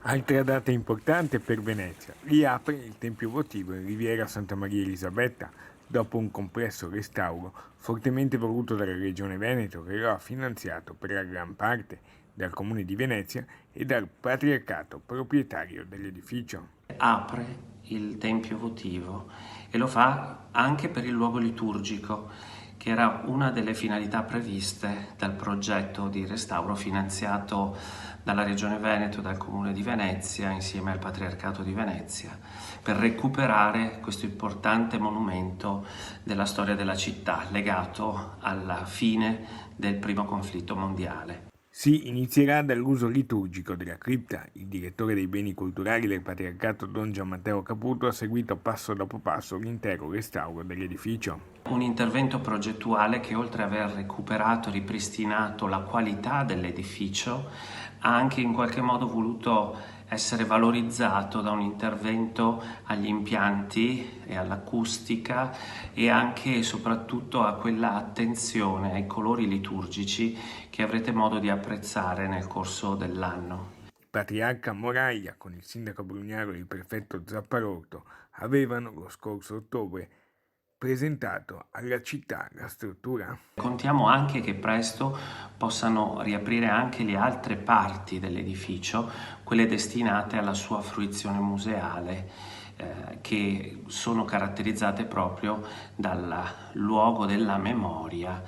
Altra data importante per Venezia: riapre il Tempio votivo in Riviera Santa Maria Elisabetta, dopo un complesso restauro fortemente voluto dalla Regione Veneto, che lo ha finanziato per la gran parte dal Comune di Venezia e dal Patriarcato proprietario dell'edificio. Apre il tempio votivo e lo fa anche per il luogo liturgico, che era una delle finalità previste dal progetto di restauro finanziato dalla Regione Veneto, dal Comune di Venezia, insieme al Patriarcato di Venezia, per recuperare questo importante monumento della storia della città, legato alla fine del primo conflitto mondiale. Si inizierà dall'uso liturgico della cripta. Il direttore dei beni culturali del Patriarcato Don Gianmatteo Caputo ha seguito passo dopo passo l'intero restauro dell'edificio. Un intervento progettuale che, oltre ad aver recuperato e ripristinato la qualità dell'edificio, ha anche in qualche modo voluto essere valorizzato da un intervento agli impianti e all'acustica e anche e soprattutto a quella attenzione ai colori liturgici che avrete modo di apprezzare nel corso dell'anno. Il patriarca Moraglia, con il sindaco Brugnaro e il prefetto Zapparotto, avevano lo scorso ottobre presentato alla città la struttura. Contiamo anche che presto possano riaprire anche le altre parti dell'edificio, quelle destinate alla sua fruizione museale, che sono caratterizzate proprio dal luogo della memoria